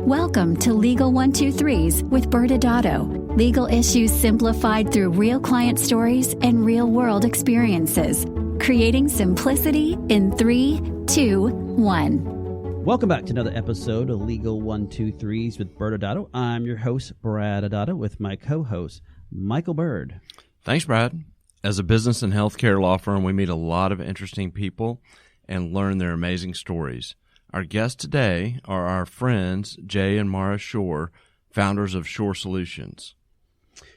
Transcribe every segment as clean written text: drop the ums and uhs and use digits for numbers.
Welcome to Legal 123s with ByrdAdatto. Legal issues simplified through real client stories and real-world experiences. Creating simplicity in 3, 2, 1. Welcome back to another episode of Legal 123s with ByrdAdatto. I'm your host, ByrdAdatto, with my co-host, Michael Byrd. Thanks, Brad. As a business and healthcare law firm, we meet a lot of interesting people and learn their amazing stories. Our guests today are our friends, Jay and Mara Shorr, founders of Shorr Solutions.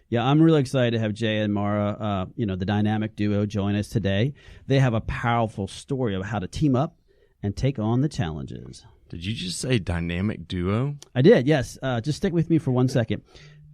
Yeah, I'm really excited to have Jay and Mara, the dynamic duo, join us today. They have a powerful story of how to team up and take on the challenges. Did you just say dynamic duo? I did, yes. Just stick with me for 1 second.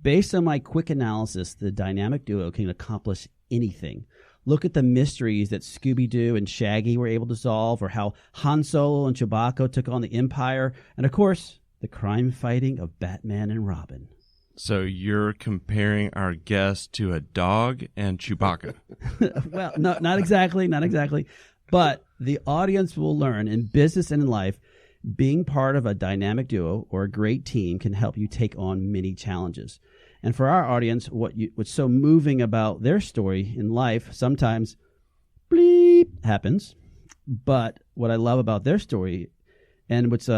Based on my quick analysis, the dynamic duo can accomplish anything. Look at the mysteries that Scooby-Doo and Shaggy were able to solve, or how Han Solo and Chewbacca took on the Empire, and of course, the crime fighting of Batman and Robin. So you're comparing our guest to a dog and Chewbacca? Well, no, not exactly. But the audience will learn in business and in life, being part of a dynamic duo or a great team can help you take on many challenges. And for our audience, what's so moving about their story in life, sometimes bleep happens. But what I love about their story, and it's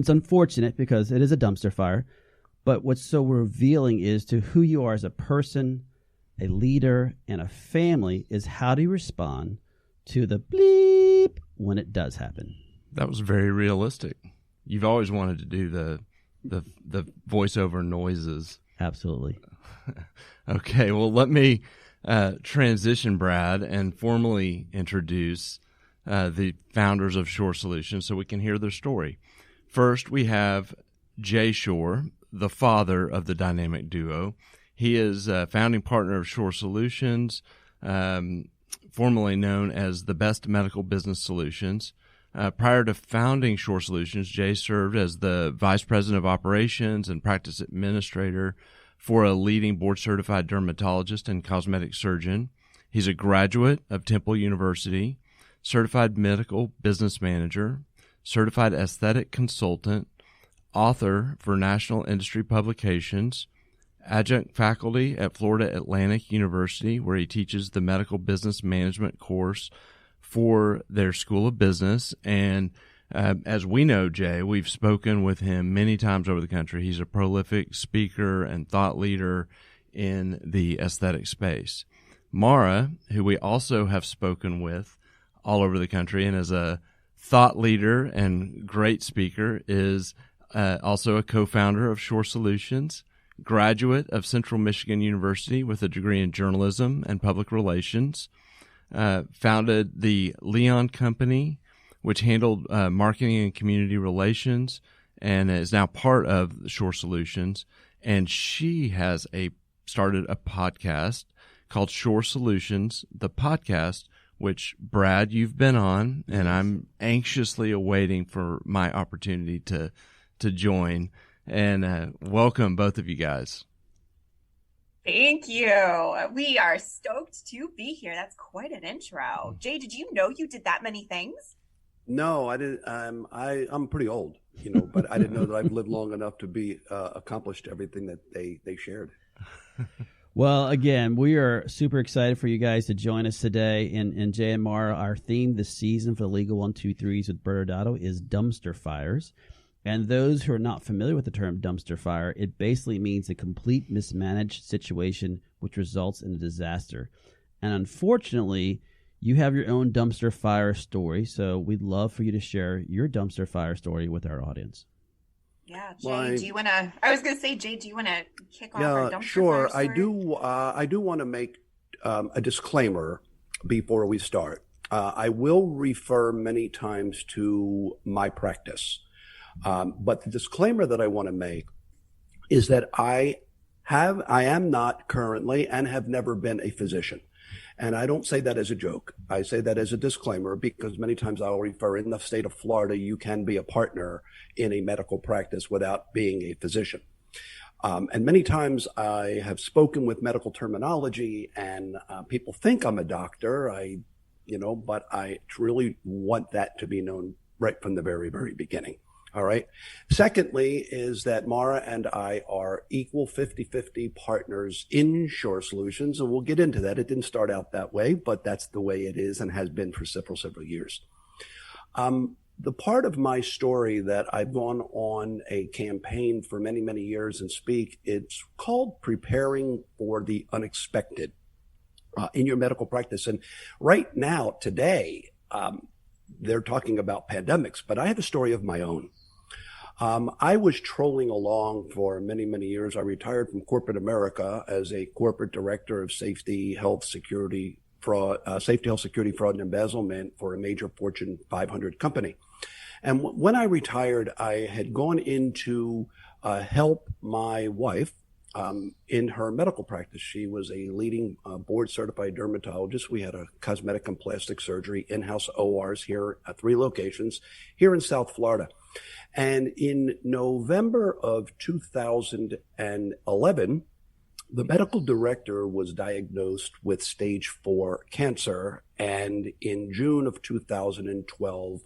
unfortunate because it is a dumpster fire, but what's so revealing is to who you are as a person, a leader, and a family is how do you respond to the bleep when it does happen. That was very realistic. You've always wanted to do the voiceover noises. Absolutely. Okay, well, let me transition, Brad, and formally introduce the founders of Shorr Solutions so we can hear their story. First, we have Jay Shorr, the father of the dynamic duo. He is a founding partner of Shorr Solutions, formerly known as the Best Medical Business Solutions. Prior to founding Shorr Solutions, Jay served as the Vice President of Operations and Practice Administrator for a leading board-certified dermatologist and cosmetic surgeon. He's a graduate of Temple University, certified medical business manager, certified aesthetic consultant, author for national industry publications, adjunct faculty at Florida Atlantic University, where he teaches the medical business management course for their School of Business. And as we know, Jay, we've spoken with him many times over the country. He's a prolific speaker and thought leader in the aesthetic space. Mara, who we also have spoken with all over the country and is a thought leader and great speaker, is also a co-founder of Shorr Solutions, graduate of Central Michigan University with a degree in journalism and public relations, founded the Leon Company, which handled marketing and community relations, and is now part of Shorr Solutions. And she has started a podcast called Shorr Solutions, the podcast, which, Brad, you've been on, and I'm anxiously awaiting for my opportunity to join. And welcome, both of you guys. Thank you. We are stoked to be here. That's quite an intro. Jay, did you know you did that many things? No, I didn't. I'm pretty old, but I didn't know that I've lived long enough to be accomplished everything that they shared. Well, again, we are super excited for you guys to join us today. And Jay and Mara, our theme this season for the Legal 123s with ByrdAdatto is dumpster fires. And those who are not familiar with the term dumpster fire, it basically means a complete mismanaged situation which results in a disaster. And unfortunately, you have your own dumpster fire story, so we'd love for you to share your dumpster fire story with our audience. Yeah, Jay, do you want to? I was going to say, Jay, do you want to kick off our dumpster sure. fire story? I do want to make a disclaimer before we start. I will refer many times to my practice. But the disclaimer that I want to make is that I am not currently and have never been a physician. And I don't say that as a joke. I say that as a disclaimer because many times I'll refer in the state of Florida, you can be a partner in a medical practice without being a physician. And many times I have spoken with medical terminology and people think I'm a doctor. But I really want that to be known right from the very, very beginning. All right. Secondly, is that Mara and I are equal 50-50 partners in Shorr Solutions, and we'll get into that. It didn't start out that way, but that's the way it is and has been for several years. The part of my story that I've gone on a campaign for many years and speak, it's called Preparing for the Unexpected in your medical practice. And right now, today, they're talking about pandemics, but I have a story of my own. I was trolling along for many years. I retired from corporate America as a corporate director of safety, health, security, fraud, and embezzlement for a major Fortune 500 company. And when I retired, I had gone in to help my wife in her medical practice. She was a leading board certified dermatologist. We had a cosmetic and plastic surgery in-house ORs here at 3 locations here in South Florida. And in November of 2011, the medical director was diagnosed with stage 4 cancer. And in June of 2012,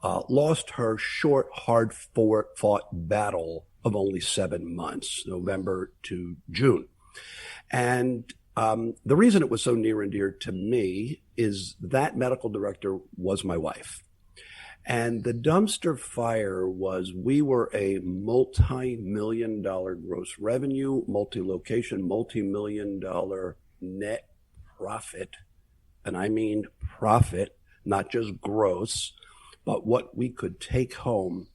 lost her short, hard-fought battle of only 7 months, November to June. And the reason it was so near and dear to me is that medical director was my wife. And the dumpster fire was, we were a multi-million-dollar gross revenue, multi-location, multi-million-dollar net profit. And I mean profit, not just gross, but what we could take home.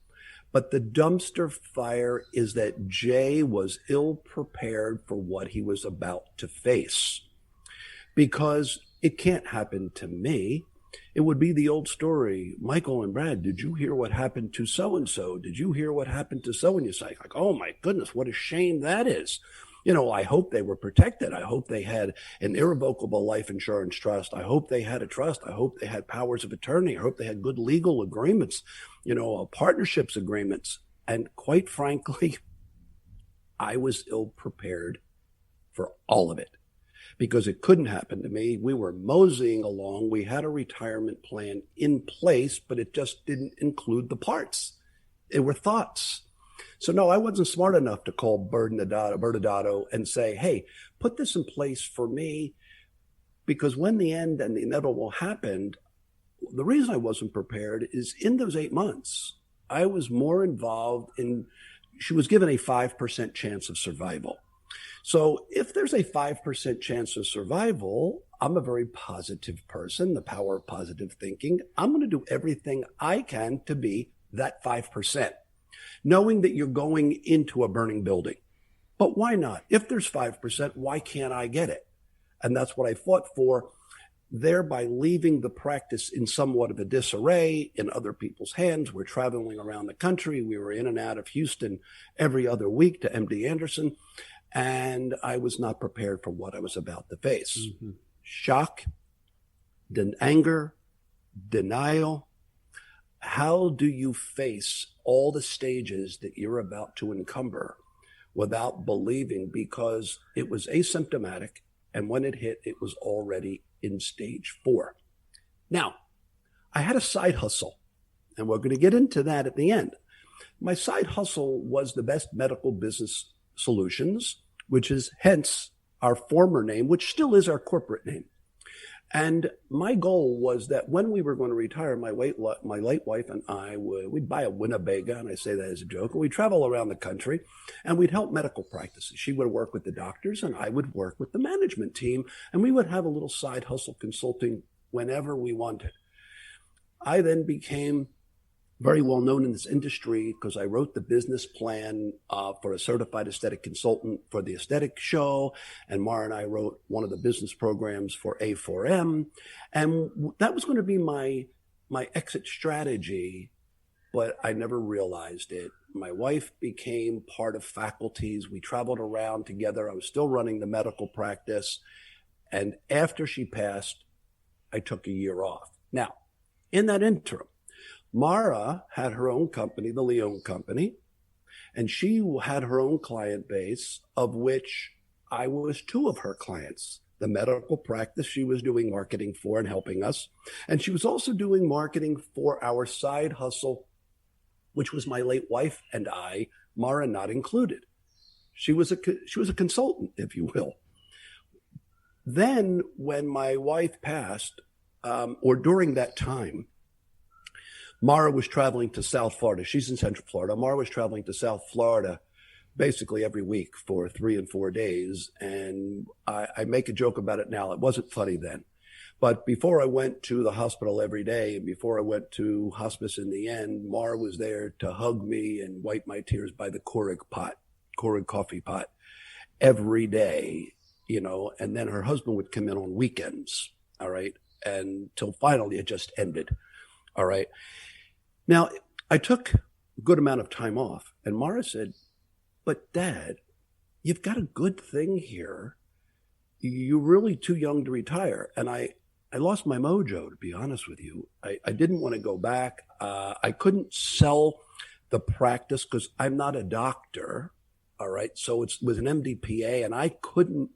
But the dumpster fire is that Jay was ill prepared for what he was about to face. Because it can't happen to me. It would be the old story. Michael and Brad, did you hear what happened to so-and-so? Did you hear what happened to so-and-so? Like, oh my goodness, what a shame that is. You know, I hope they were protected. I hope they had an irrevocable life insurance trust. I hope they had a trust. I hope they had powers of attorney. I hope they had good legal agreements, partnerships agreements. And quite frankly, I was ill prepared for all of it because it couldn't happen to me. We were moseying along. We had a retirement plan in place, but it just didn't include the parts. It were thoughts. So no, I wasn't smart enough to call ByrdAdatto and say, hey, put this in place for me, because when the end and the inevitable happened, the reason I wasn't prepared is in those 8 months, I was more involved in, she was given a 5% chance of survival. So if there's a 5% chance of survival, I'm a very positive person, the power of positive thinking. I'm going to do everything I can to be that 5%. Knowing that you're going into a burning building. But why not? If there's 5%, why can't I get it? And that's what I fought for, thereby leaving the practice in somewhat of a disarray in other people's hands. We're traveling around the country. We were in and out of Houston every other week to MD Anderson. And I was not prepared for what I was about to face. Mm-hmm. Shock, anger, denial. How do you face all the stages that you're about to encumber without believing? Because it was asymptomatic, and when it hit, it was already in stage 4. Now, I had a side hustle, and we're going to get into that at the end. My side hustle was the Best Medical Business Solutions, which is hence our former name, which still is our corporate name. And my goal was that when we were going to retire, my late wife and I we'd buy a Winnebago, and I say that as a joke, and we'd travel around the country, and we'd help medical practices. She would work with the doctors, and I would work with the management team, and we would have a little side hustle consulting whenever we wanted. I then became very well known in this industry because I wrote the business plan for a certified aesthetic consultant for the aesthetic show. And Mara and I wrote one of the business programs for A4M. And that was going to be my exit strategy, but I never realized it. My wife became part of faculties. We traveled around together. I was still running the medical practice. And after she passed, I took a year off. Now, in that interim, Mara had her own company, the Leone Company, and she had her own client base, of which I was 2 of her clients. The medical practice she was doing marketing for and helping us, and she was also doing marketing for our side hustle, which was my late wife and I, Mara not included. She was a consultant, if you will. Then when my wife passed, or during that time, Mara was traveling to South Florida. She's in Central Florida. Mara was traveling to South Florida basically every week for 3 and 4 days. And I make a joke about it now. It wasn't funny then. But before I went to the hospital every day and before I went to hospice in the end, Mara was there to hug me and wipe my tears by the Keurig coffee pot every day, and then her husband would come in on weekends. All right. And till finally it just ended. All right. Now, I took a good amount of time off, and Mara said, "But Dad, you've got a good thing here. You're really too young to retire." And I lost my mojo, to be honest with you. I didn't want to go back. I couldn't sell the practice because I'm not a doctor. All right. So it was an MDPA, and I couldn't,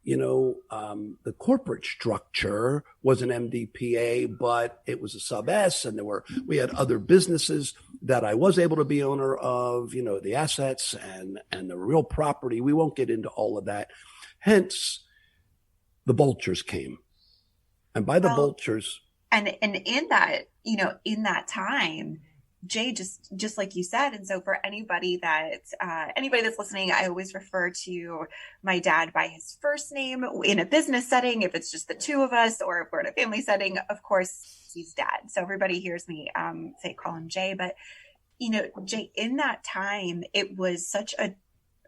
the corporate structure was an MDPA, but it was a sub S, and we had other businesses that I was able to be owner of, the assets and the real property. We won't get into all of that. Hence, the vultures came. And by the vultures. And in that, in that time, Jay, just like you said, and so for anybody that's listening, I always refer to my dad by his first name in a business setting. If it's just the two of us, or if we're in a family setting, of course he's Dad. So everybody hears me call him Jay. But Jay, in that time, it was such a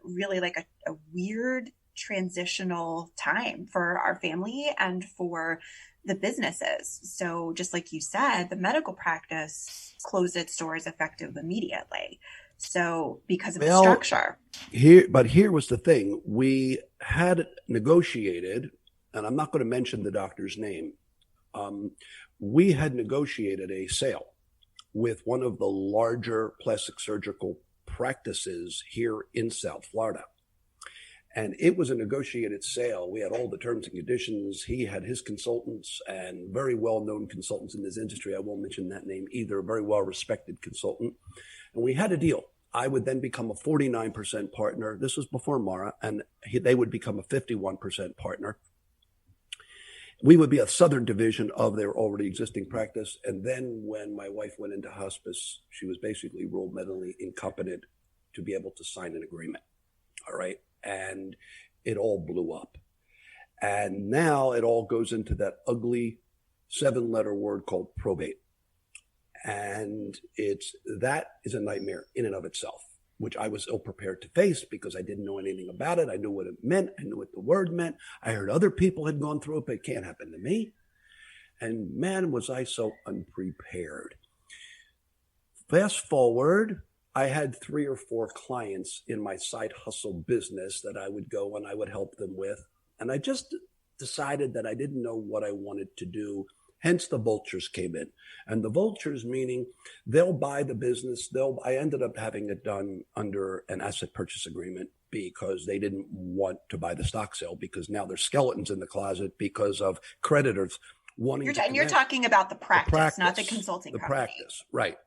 really like a weird transitional time for our family and for the businesses. So just like you said, the medical practice closed its doors effective immediately. So because of the structure. Here was the thing. We had negotiated, and I'm not going to mention the doctor's name. We had negotiated a sale with one of the larger plastic surgical practices here in South Florida. And it was a negotiated sale. We had all the terms and conditions. He had his consultants and very well-known consultants in this industry. I won't mention that name either. A very well-respected consultant. And we had a deal. I would then become a 49% partner. This was before Mara, and they would become a 51% partner. We would be a southern division of their already existing practice. And then when my wife went into hospice, she was basically ruled medically incompetent to be able to sign an agreement. All right. And it all blew up. And now it all goes into that ugly 7-letter word called probate. And that is a nightmare in and of itself, which I was ill prepared to face because I didn't know anything about it. I knew what it meant. I knew what the word meant. I heard other people had gone through it, but it can't happen to me. And man, was I so unprepared. Fast forward, I had 3 or 4 clients in my side hustle business that I would go and I would help them with. And I just decided that I didn't know what I wanted to do. Hence the vultures came in. And the vultures meaning they'll buy the business. I ended up having it done under an asset purchase agreement because they didn't want to buy the stock sale because now there's skeletons in the closet because of creditors wanting to. And you're talking about the practice, not the consulting company. The practice, right.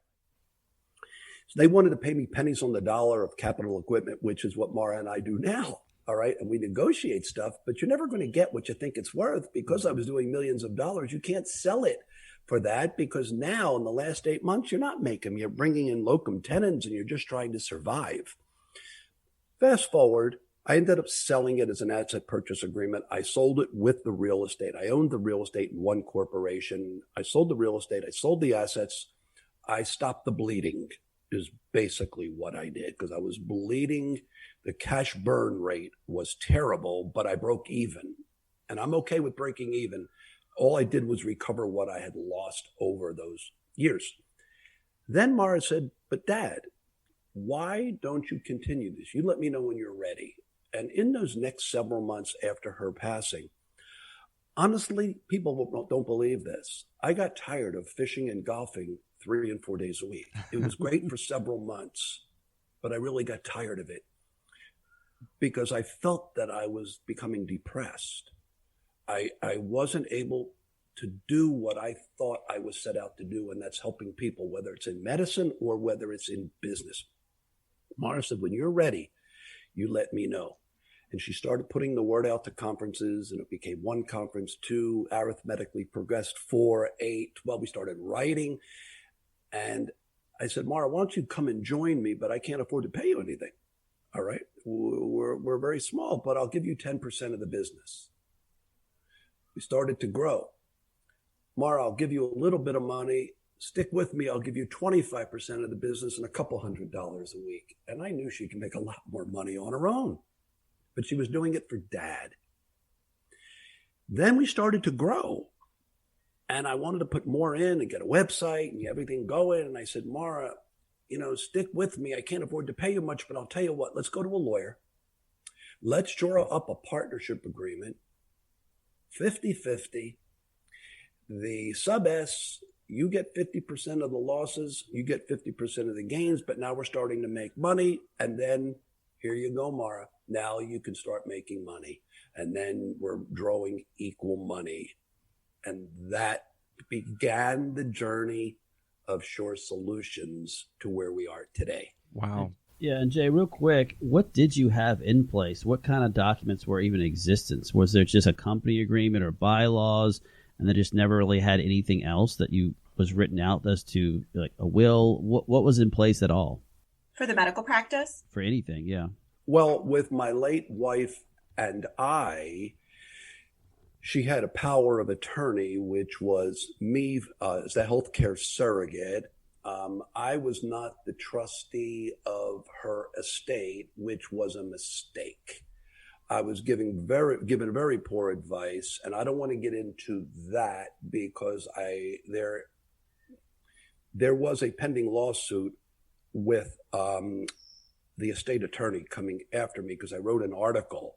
So they wanted to pay me pennies on the dollar of capital equipment, which is what Mara and I do now. All right. And we negotiate stuff, but you're never going to get what you think it's worth because I was doing millions of dollars. You can't sell it for that because now in the last 8 months, you're not making, you're bringing in locum tenens and you're just trying to survive. Fast forward, I ended up selling it as an asset purchase agreement. I sold it with the real estate. I owned the real estate in one corporation. I sold the real estate. I sold the assets. I stopped the bleeding. Is basically what I did because I was bleeding. The cash burn rate was terrible, but I broke even. And I'm okay with breaking even. All I did was recover what I had lost over those years. Then Mara said, "But Dad, why don't you continue this? You let me know when you're ready." And in those next several months after her passing, honestly, people don't believe this. I got tired of fishing and golfing 3 and 4 days a week. It was great for several months, but I really got tired of it because I felt that I was becoming depressed. I wasn't able to do what I thought I was set out to do, and that's helping people, whether it's in medicine or whether it's in business. Mara said, when you're ready, you let me know. And she started putting the word out to conferences, and it became 1 conference, 2, arithmetically progressed, 4, 8, 12. We started writing. And I said, Mara, why don't you come and join me? But I can't afford to pay you anything. All right. We're very small, but I'll give you 10% of the business. We started to grow. Mara, I'll give you a little bit of money. Stick with me. I'll give you 25% of the business and a couple $100 a week. And I knew she could make a lot more money on her own, but she was doing it for Dad. Then we started to grow, and I wanted to put more in and get a website and get everything going. And I said, Mara, stick with me. I can't afford to pay you much, but I'll tell you what, let's go to a lawyer. Let's draw up a partnership agreement, 50-50. The sub S, you get 50% of the losses, you get 50% of the gains, but now we're starting to make money. And then here you go, Mara. Now you can start making money. And then we're drawing equal money. And that began the journey of Shorr Solutions to where we are today. Wow. Yeah, and Jay, real quick, what did you have in place? What kind of documents were even in existence? Was there just a company agreement or bylaws, and they just never really had anything else that was written out as to like a will? What was in place at all? For the medical practice? For anything, yeah. Well, with my late wife and I, she had a power of attorney, which was me as the healthcare surrogate. I was not the trustee of her estate, which was a mistake. I was given very poor advice, and I don't want to get into that because there was a pending lawsuit with the estate attorney coming after me because I wrote an article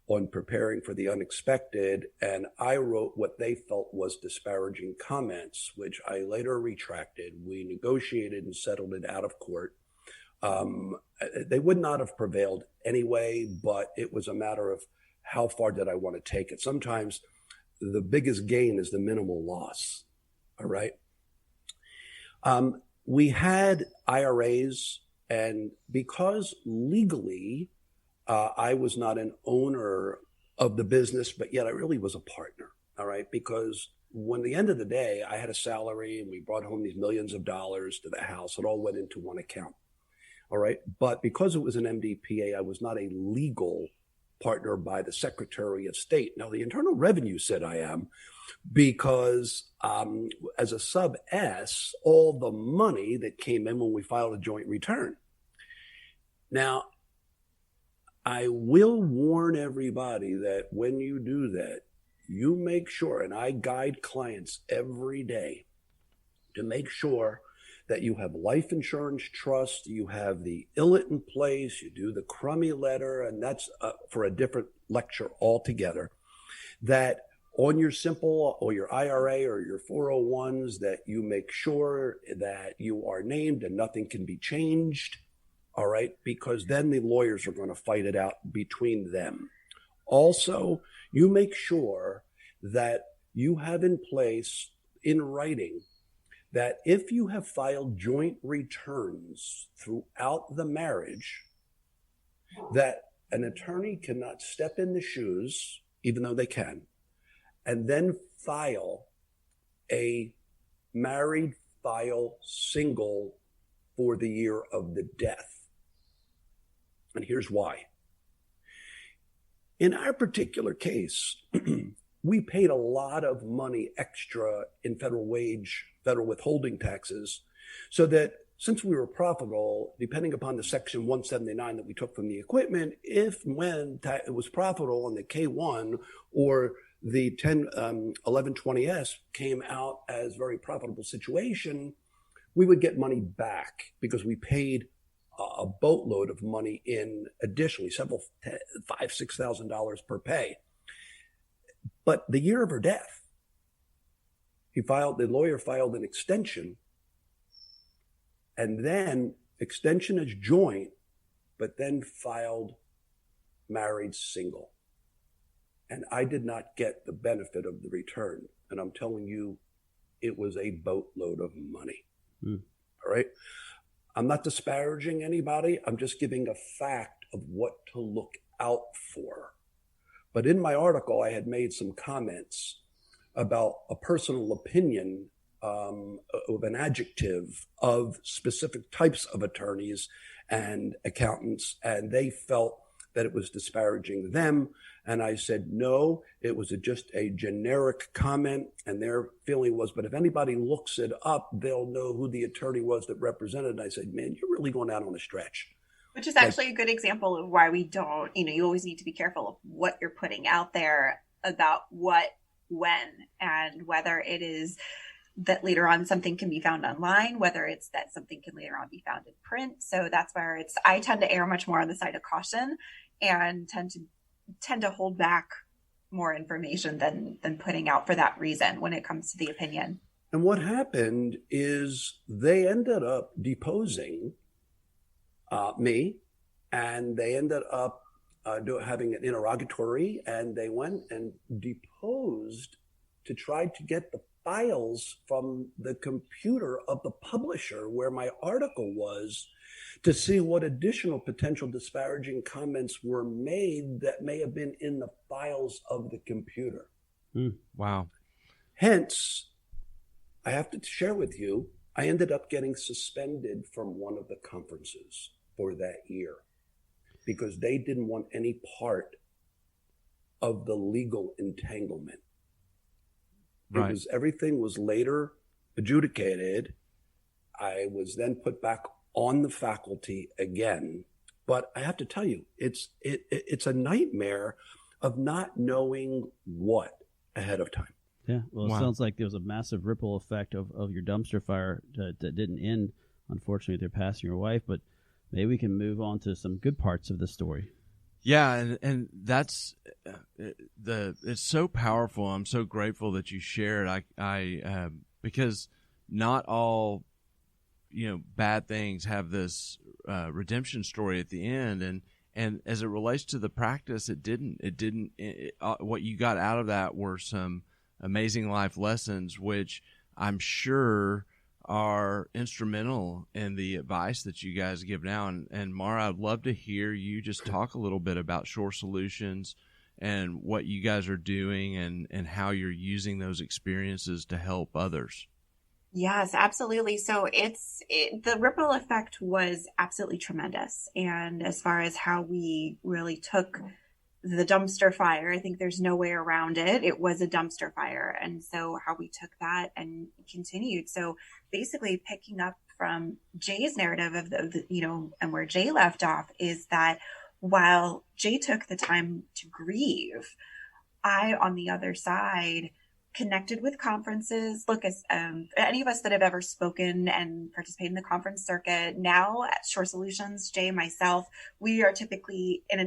on preparing for the unexpected, and I wrote what they felt was disparaging comments, which I later retracted. We negotiated and settled it out of court. They would not have prevailed anyway, but it was a matter of how far did I want to take it. Sometimes the biggest gain is the minimal loss. All right. We had IRAs, and because legally I was not an owner of the business, but yet I really was a partner. All right. Because when the end of the day, I had a salary and we brought home these millions of dollars to the house, it all went into one account. All right. But because it was an MDPA, I was not a legal partner by the Secretary of State. Now, the Internal Revenue said I am because as a sub S, all the money that came in when we filed a joint return. Now, I will warn everybody that when you do that, you make sure, and I guide clients every day to make sure that you have life insurance trust, you have the ILIT in place, you do the crummy letter, and that's for a different lecture altogether, that on your simple or your IRA or your 401s, that you make sure that you are named and nothing can be changed, all right? Because then the lawyers are going to fight it out between them. Also, you make sure that you have in place in writing that if you have filed joint returns throughout the marriage, that an attorney cannot step in the shoes, even though they can, and then file a married file single for the year of the death. And here's why. In our particular case, we paid a lot of money extra in federal withholding taxes, so that since we were profitable, depending upon the section 179 that we took from the equipment, if when it was profitable on the K1 or the 1120S came out as very profitable situation, we would get money back because we paid a boatload of money in additionally, several $5,000-6,000 per pay. But the year of her death, the lawyer filed an extension, and then extension as joint, but then filed married single. And I did not get the benefit of the return. And I'm telling you, it was a boatload of money. All right. I'm not disparaging anybody. I'm just giving a fact of what to look out for. But in my article, I had made some comments about a personal opinion of an adjective of specific types of attorneys and accountants, and they felt that it was disparaging them. And I said, no, it was just a generic comment. And their feeling was, but if anybody looks it up, they'll know who the attorney was that represented. And I said, man, you're really going out on a stretch. Which is actually a good example of why we don't, you always need to be careful of what you're putting out there about what, when, and whether it is that later on something can be found online, whether it's that something can later on be found in print. So that's where I tend to err much more on the side of caution and tend to hold back more information than putting out for that reason when it comes to the opinion. And what happened is they ended up deposing me, and they ended up having an interrogatory, and they went and deposed to try to get the files from the computer of the publisher where my article was, to see what additional potential disparaging comments were made that may have been in the files of the computer. Wow. Hence, I have to share with you, I ended up getting suspended from one of the conferences for that year because they didn't want any part of the legal entanglement. Right. Everything was later adjudicated. I was then put back on the faculty again. But I have to tell you, it's a nightmare of not knowing what ahead of time. Yeah, well, it sounds like there was a massive ripple effect of your dumpster fire that didn't end, unfortunately, with your passing your wife. But maybe we can move on to some good parts of the story. Yeah, and that's it's so powerful. I'm so grateful that you shared. I because not all bad things have this redemption story at the end, and as it relates to the practice, it didn't. What you got out of that were some amazing life lessons, which I'm sure are instrumental in the advice that you guys give now. And Mara, I'd love to hear you just talk a little bit about Shorr Solutions and what you guys are doing and how you're using those experiences to help others. Yes, absolutely. So the ripple effect was absolutely tremendous. And as far as how we really took the dumpster fire, I think there's no way around it. It was a dumpster fire. And so how we took that and continued. So basically picking up from Jay's narrative of the and where Jay left off is that while Jay took the time to grieve, I, on the other side, connected with conferences. Look, as any of us that have ever spoken and participated in the conference circuit now at Shorr Solutions, Jay, myself, we are typically in a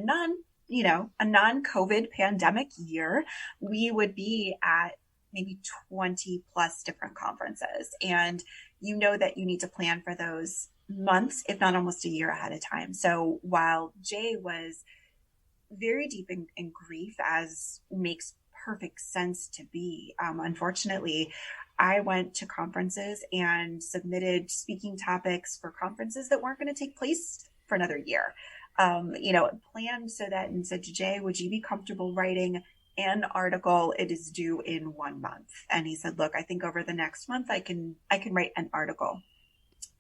non-COVID pandemic year, we would be at maybe 20 plus different conferences. And you know that you need to plan for those months, if not almost a year ahead of time. So while Jay was very deep in grief, as makes perfect sense to be, unfortunately, I went to conferences and submitted speaking topics for conferences that weren't going to take place for another year. Planned so that, and said to Jay, would you be comfortable writing an article? It is due in 1 month. And he said, look, I think over the next month I can write an article.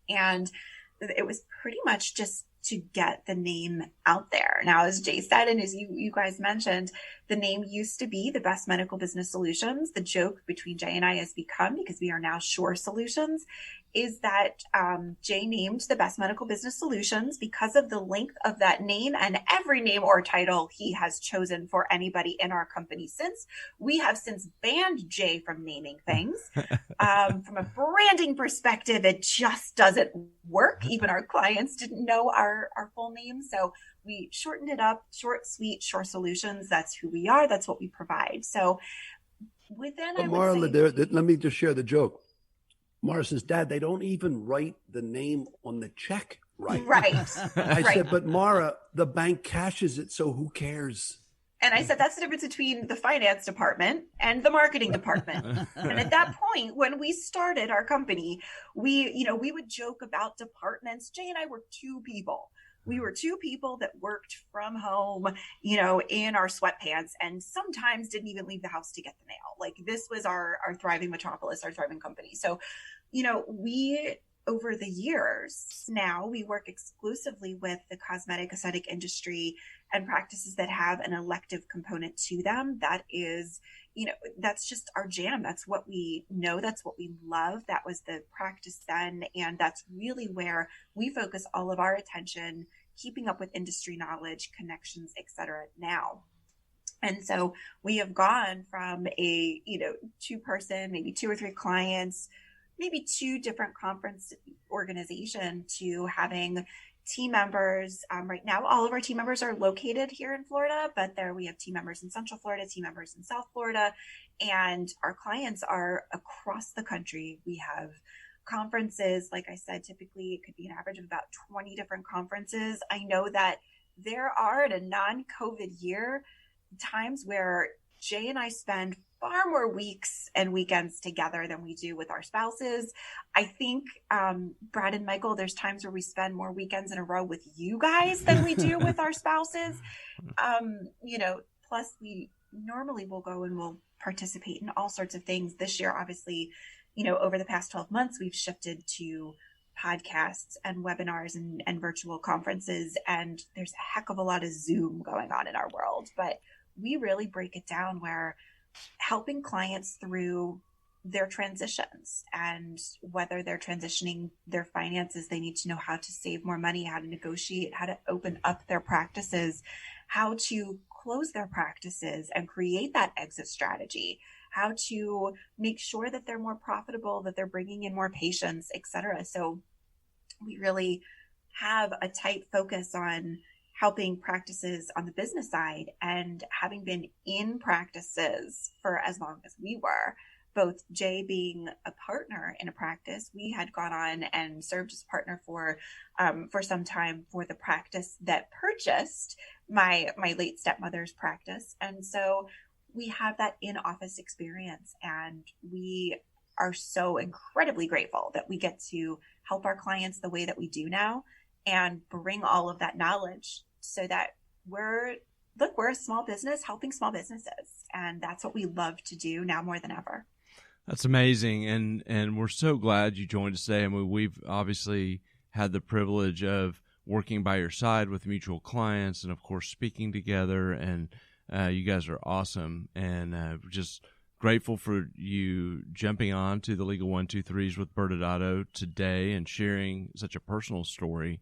And it was pretty much just to get the name out there. Now, as Jay said, and as you guys mentioned, the name used to be the Best Medical Business Solutions. The joke between Jay and I has become, because we are now Shorr Solutions, is that Jay named the Best Medical Business Solutions because of the length of that name and every name or title he has chosen for anybody in our company since. We have since banned Jay from naming things. From a branding perspective, it just doesn't work. Even our clients didn't know our full name. So we shortened it up, short, sweet, Shorr Solutions. That's who we are. That's what we provide. So within, let me just share the joke. Mara says, Dad, they don't even write the name on the check right. Right. I said, but Mara, the bank cashes it, so who cares? And I said, that's the difference between the finance department and the marketing department. And at that point, when we started our company, we would joke about departments. Jay and I were two people. We were two people that worked from home, in our sweatpants, and sometimes didn't even leave the house to get the mail. Like, this was our thriving metropolis, our thriving company. So, we, over the years now, we work exclusively with the cosmetic aesthetic industry and practices that have an elective component to them. That is, that's just our jam. That's what we know. That's what we love. That was the practice then. And that's really where we focus all of our attention, keeping up with industry knowledge, connections, et cetera, now. And so we have gone from a, 2-person, maybe 2 or 3 clients, maybe 2 different conference organization, to having team members. Right now, all of our team members are located here in Florida, but we have team members in Central Florida, team members in South Florida, and our clients are across the country. We have conferences, like I said, typically it could be an average of about 20 different conferences. I know that there are, in a non-COVID year, times where Jay and I spend far more weeks and weekends together than we do with our spouses. I think, Brad and Michael, there's times where we spend more weekends in a row with you guys than we do with our spouses. Plus we normally will go and we'll participate in all sorts of things. This year, obviously, over the past 12 months, we've shifted to podcasts and webinars and virtual conferences, and there's a heck of a lot of Zoom going on in our world. But we really break it down where helping clients through their transitions, and whether they're transitioning their finances, they need to know how to save more money, how to negotiate, how to open up their practices, how to close their practices and create that exit strategy, how to make sure that they're more profitable, that they're bringing in more patients, et cetera. So we really have a tight focus on helping practices on the business side, and having been in practices for as long as we were, both Jay being a partner in a practice, we had gone on and served as a partner for some time for the practice that purchased my late stepmother's practice. And so we have that in-office experience, and we are so incredibly grateful that we get to help our clients the way that we do now, and bring all of that knowledge so that we're a small business helping small businesses. And that's what we love to do now more than ever. That's amazing. And we're so glad you joined us today. I mean, we've obviously had the privilege of working by your side with mutual clients, and of course, speaking together, and you guys are awesome. And just grateful for you jumping on to the Legal 123s with ByrdAdatto today and sharing such a personal story.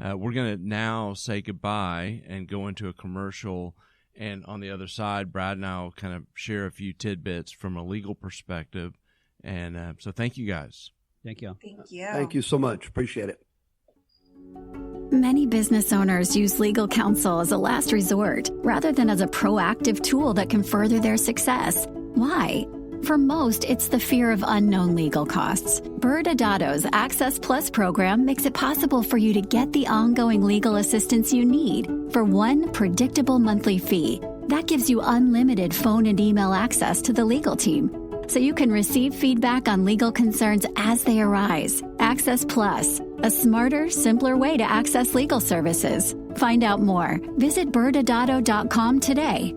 We're going to now say goodbye and go into a commercial. And on the other side, Brad and I will kind of share a few tidbits from a legal perspective. And so thank you guys. Thank you. Thank you. Thank you so much. Appreciate it. Many business owners use legal counsel as a last resort rather than as a proactive tool that can further their success. Why? For most, it's the fear of unknown legal costs. ByrdAdatto's Access Plus program makes it possible for you to get the ongoing legal assistance you need for one predictable monthly fee. That gives you unlimited phone and email access to the legal team, so you can receive feedback on legal concerns as they arise. Access Plus, a smarter, simpler way to access legal services. Find out more. Visit ByrdAdatto.com today.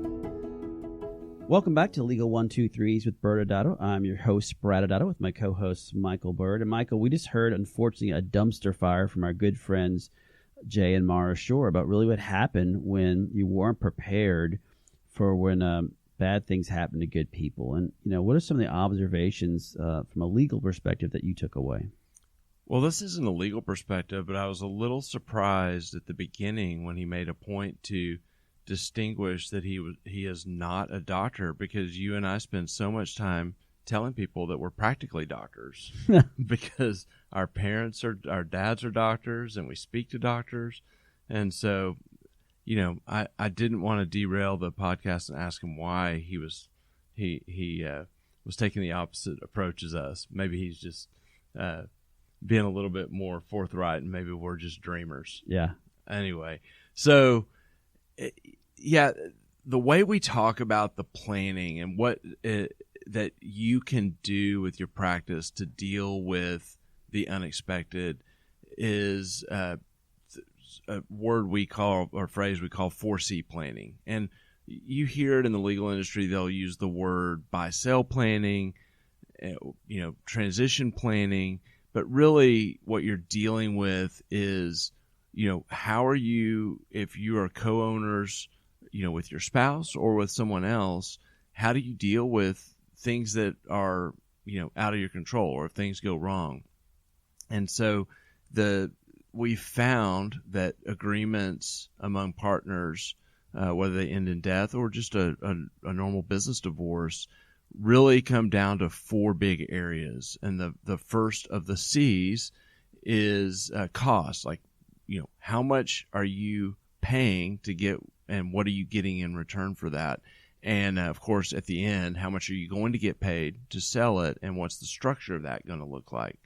Welcome back to Legal 123s with ByrdAdatto. I'm your host, ByrdAdatto, with my co-host, Michael Byrd. And Michael, we just heard, unfortunately, a dumpster fire from our good friends, Jay and Mara Shorr, about really what happened when you weren't prepared for when bad things happen to good people. And, what are some of the observations from a legal perspective that you took away? Well, this isn't a legal perspective, but I was a little surprised at the beginning when he made a point to distinguish that he is not a doctor, because you and I spend so much time telling people that we're practically doctors because our dads are doctors, and we speak to doctors. And so, I didn't want to derail the podcast and ask him why he was taking the opposite approach as us. Maybe he's just being a little bit more forthright, and maybe we're just dreamers. Yeah. Anyway, so yeah, the way we talk about the planning and what that you can do with your practice to deal with the unexpected is a word we call, or phrase we call 4C planning. And you hear it in the legal industry, they'll use the word buy-sell planning, transition planning, but really what you're dealing with is, how are you, if you are co-owners, with your spouse or with someone else, how do you deal with things that are, out of your control, or if things go wrong? And so we found that agreements among partners, whether they end in death or just a normal business divorce, really come down to 4 big areas. And the first of the C's is cost. Like, how much are you paying to get, and what are you getting in return for that? And of course, at the end, how much are you going to get paid to sell it, and what's the structure of that going to look like?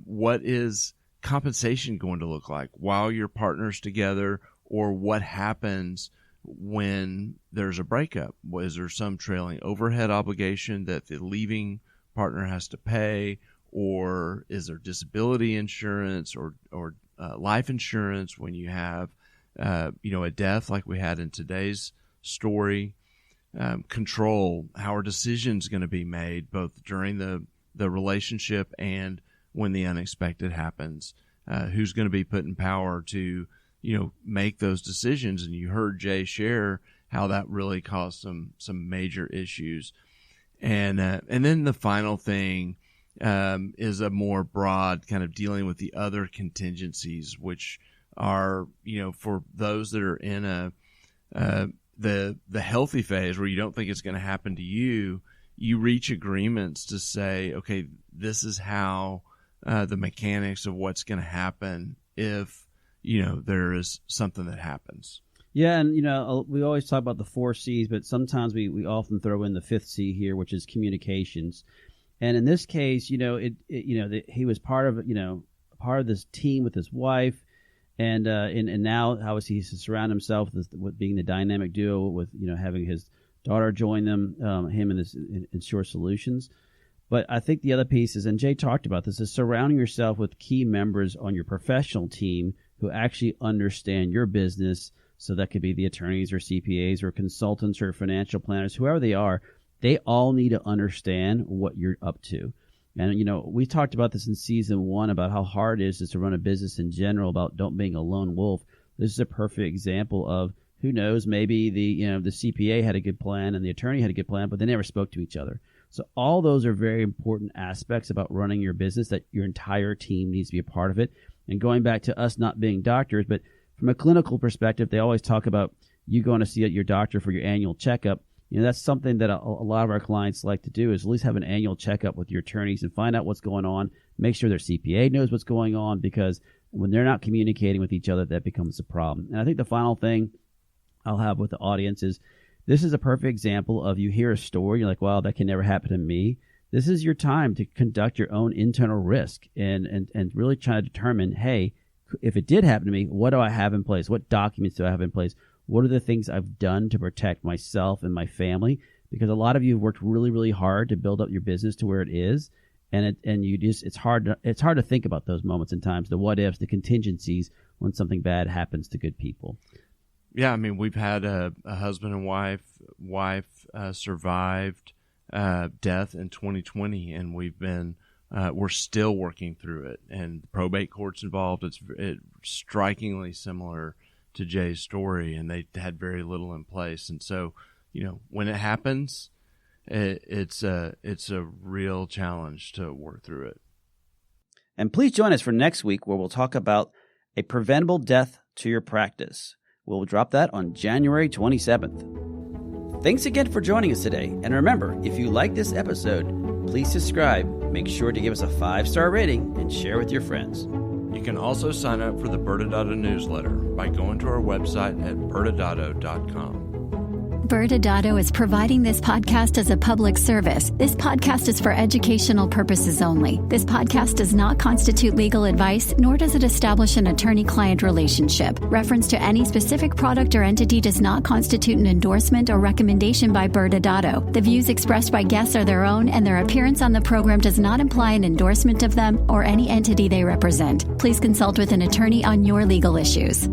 What is compensation going to look like while you're partners together, or what happens when there's a breakup? Is there some trailing overhead obligation that the leaving partner has to pay, or is there disability insurance or life insurance when you have a death like we had in today's story? Control. How are decisions going to be made both during the relationship and when the unexpected happens? Who's going to be put in power to make those decisions? And you heard Jay share how that really caused some major issues. And then the final thing is a more broad kind of dealing with the other contingencies, which are, for those that are in the healthy phase where you don't think it's going to happen to you, you reach agreements to say, okay, this is how the mechanics of what's going to happen if, there is something that happens. Yeah, and we always talk about the 4 C's, but sometimes we often throw in the 5th C here, which is communications. And in this case, he was part of this team with his wife, and now obviously he's to surround himself with being the dynamic duo with having his daughter join them, him in Shorr Solutions. But I think the other piece is, and Jay talked about this, is surrounding yourself with key members on your professional team who actually understand your business. So that could be the attorneys or CPAs or consultants or financial planners, whoever they are. They all need to understand what you're up to. And, we talked about this in season 1 about how hard it is to run a business in general, about don't being a lone wolf. This is a perfect example of, who knows, maybe the CPA had a good plan and the attorney had a good plan, but they never spoke to each other. So all those are very important aspects about running your business, that your entire team needs to be a part of it. And going back to us not being doctors, but from a clinical perspective, they always talk about you going to see your doctor for your annual checkup. That's something that a lot of our clients like to do, is at least have an annual checkup with your attorneys and find out what's going on, make sure their CPA knows what's going on, because when they're not communicating with each other, that becomes a problem. And I think the final thing I'll have with the audience is, this is a perfect example of, you hear a story, you're like, wow, that can never happen to me. This is your time to conduct your own internal risk and really try to determine, hey, if it did happen to me, what do I have in place? What documents do I have in place? What are the things I've done to protect myself and my family? Because a lot of you have worked really, really hard to build up your business to where it is, and it's hard to think about those moments and times, the what ifs, the contingencies when something bad happens to good people. Yeah, I mean, we've had a husband and wife survived death in 2020, and we're still working through it, and the probate court's involved. It's strikingly similar to Jay's story, and they had very little in place. And so, when it happens, it's a real challenge to work through it. And please join us for next week, where we'll talk about a preventable death to your practice. We'll drop that on January 27th. Thanks again for joining us today. And remember, if you like this episode, please subscribe, make sure to give us a 5-star rating, and share with your friends. You can also sign up for the ByrdAdatto newsletter by going to our website at ByrdAdatto.com. ByrdAdatto is providing this podcast as a public service. This podcast is for educational purposes only. This podcast does not constitute legal advice, nor does it establish an attorney-client relationship. Reference to any specific product or entity does not constitute an endorsement or recommendation by ByrdAdatto. The views expressed by guests are their own, and their appearance on the program does not imply an endorsement of them or any entity they represent. Please consult with an attorney on your legal issues.